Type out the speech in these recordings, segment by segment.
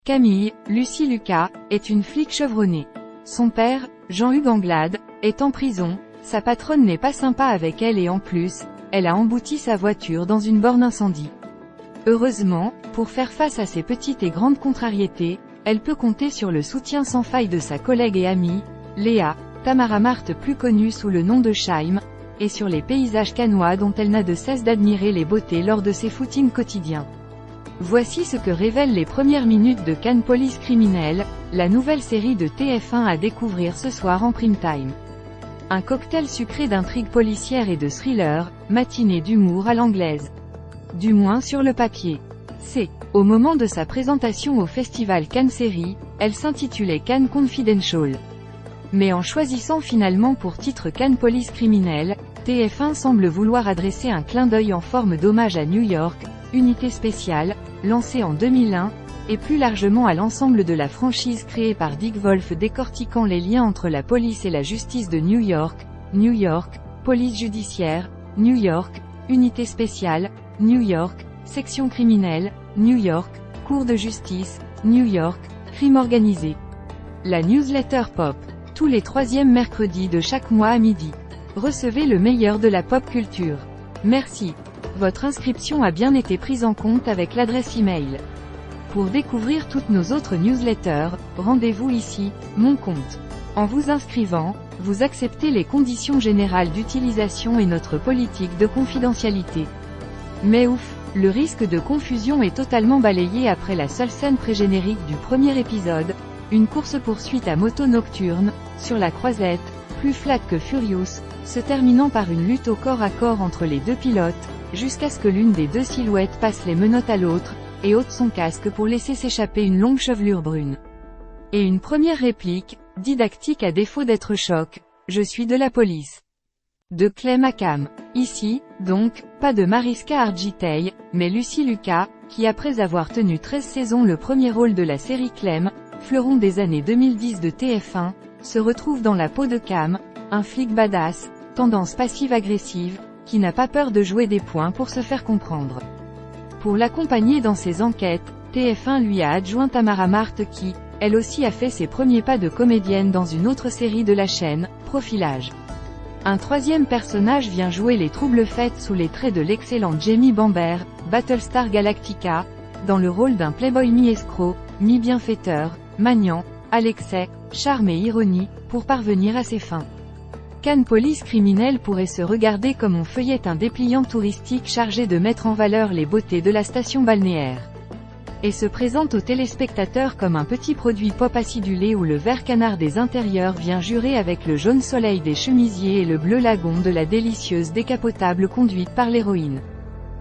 Camille, Lucie Lucas, est une flic chevronnée. Son père, Jean-Hugues Anglade, est en prison, sa patronne n'est pas sympa avec elle et en plus, elle a embouti sa voiture dans une borne incendie. Heureusement, pour faire face à ces petites et grandes contrariétés, elle peut compter sur le soutien sans faille de sa collègue et amie, Léa, Tamara Marthe plus connue sous le nom de Chaim, et sur les paysages cannois dont elle n'a de cesse d'admirer les beautés lors de ses footings quotidiens. Voici ce que révèlent les premières minutes de Cannes Police Criminelle, la nouvelle série de TF1 à découvrir ce soir en prime time. Un cocktail sucré d'intrigues policières et de thriller, matinée d'humour à l'anglaise. Du moins sur le papier. Au moment de sa présentation au festival Cannes Série, elle s'intitulait Cannes Confidential. Mais en choisissant finalement pour titre Cannes Police Criminelle, TF1 semble vouloir adresser un clin d'œil en forme d'hommage à New York, unité spéciale, lancée en 2001, et plus largement à l'ensemble de la franchise créée par Dick Wolf décortiquant les liens entre la police et la justice de New York, police judiciaire, New York, unité spéciale, New York, section criminelle, New York, cour de justice, New York, crime organisé. La newsletter Pop. Tous les troisièmes mercredis de chaque mois à midi. Recevez le meilleur de la pop culture. Merci. Votre inscription a bien été prise en compte avec l'adresse email. Pour découvrir toutes nos autres newsletters, rendez-vous ici, Mon compte. En vous inscrivant, vous acceptez les conditions générales d'utilisation et notre politique de confidentialité. Mais ouf, le risque de confusion est totalement balayé après la seule scène pré-générique du premier épisode, une course-poursuite à moto nocturne, sur la croisette, plus flat que Furious, se terminant par une lutte au corps à corps entre les deux pilotes, jusqu'à ce que l'une des deux silhouettes passe les menottes à l'autre, et ôte son casque pour laisser s'échapper une longue chevelure brune. Et une première réplique, didactique à défaut d'être choc, « Je suis de la police ». De Clem à Cam. Ici, donc, pas de Mariska Hargitay, mais Lucie Lucas, qui après avoir tenu 13 saisons le premier rôle de la série Clem, fleuron des années 2010 de TF1, se retrouve dans la peau de Cam, un flic badass, tendance passive-agressive, qui n'a pas peur de jouer des points pour se faire comprendre. Pour l'accompagner dans ses enquêtes, TF1 lui a adjoint Tamara Marthe qui, elle aussi a fait ses premiers pas de comédienne dans une autre série de la chaîne, Profilage. Un troisième personnage vient jouer les troubles faits sous les traits de l'excellent Jamie Bamber, Battlestar Galactica, dans le rôle d'un playboy mi-escroc, mi-bienfaiteur, maniant, à l'excès, charme et ironie, pour parvenir à ses fins. Cannes Police Criminelle pourrait se regarder comme on feuillette un dépliant touristique chargé de mettre en valeur les beautés de la station balnéaire. Et se présente aux téléspectateurs comme un petit produit pop acidulé où le vert canard des intérieurs vient jurer avec le jaune soleil des chemisiers et le bleu lagon de la délicieuse décapotable conduite par l'héroïne.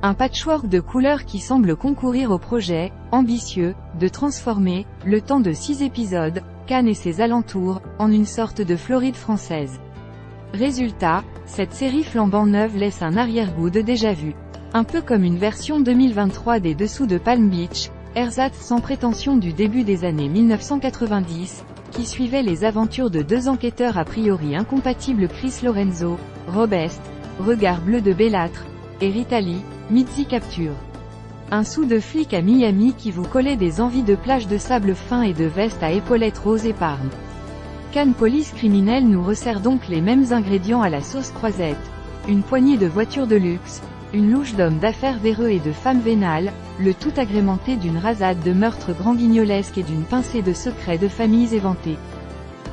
Un patchwork de couleurs qui semble concourir au projet, ambitieux, de transformer, le temps de 6 épisodes, Cannes et ses alentours, en une sorte de Floride française. Résultat, cette série flambant neuve laisse un arrière-goût de déjà-vu. Un peu comme une version 2023 des Dessous de Palm Beach, ersatz sans prétention du début des années 1990, qui suivait les aventures de deux enquêteurs a priori incompatibles Chris Lorenzo, Rob Est, Regard bleu de Bellâtre, et Rita Lee, Mitzi Capture. Un sou de flic à Miami qui vous collait des envies de plage de sable fin et de veste à épaulettes rose épargne. Cannes Police Criminelle nous resserre donc les mêmes ingrédients à la sauce croisette. Une poignée de voitures de luxe, une louche d'hommes d'affaires véreux et de femmes vénales, le tout agrémenté d'une rasade de meurtres grand guignolesques et d'une pincée de secrets de familles éventées.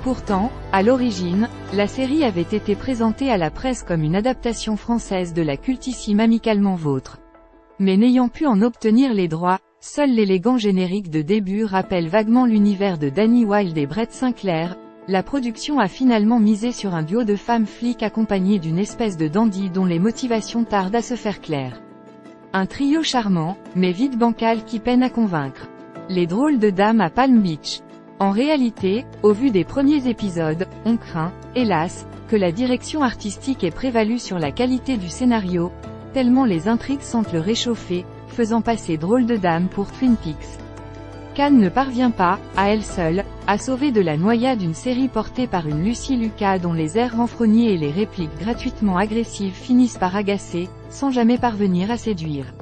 Pourtant, à l'origine, la série avait été présentée à la presse comme une adaptation française de la cultissime Amicalement Vôtre. Mais n'ayant pu en obtenir les droits, seul l'élégant générique de début rappelle vaguement l'univers de Danny Wilde et Brett Sinclair. La production a finalement misé sur un duo de femmes flics accompagnées d'une espèce de dandy dont les motivations tardent à se faire claires. Un trio charmant, mais vite bancal qui peine à convaincre. Les drôles de dames à Palm Beach. En réalité, au vu des premiers épisodes, on craint, hélas, que la direction artistique ait prévalu sur la qualité du scénario, tellement les intrigues sentent le réchauffer, faisant passer drôles de dames pour Twin Peaks. Cannes ne parvient pas, à elle seule, à sauver de la noyade une série portée par une Lucie Lucas dont les airs renfrognés et les répliques gratuitement agressives finissent par agacer, sans jamais parvenir à séduire.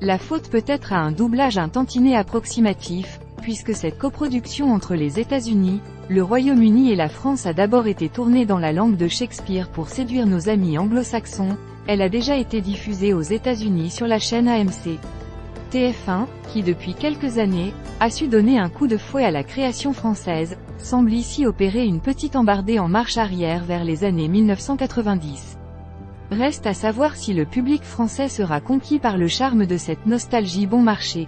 La faute peut être à un doublage un tantinet approximatif, puisque cette coproduction entre les États-Unis, le Royaume-Uni et la France a d'abord été tournée dans la langue de Shakespeare pour séduire nos amis anglo-saxons, elle a déjà été diffusée aux États-Unis sur la chaîne AMC. TF1, qui depuis quelques années, a su donner un coup de fouet à la création française, semble ici opérer une petite embardée en marche arrière vers les années 1990. Reste à savoir si le public français sera conquis par le charme de cette nostalgie bon marché.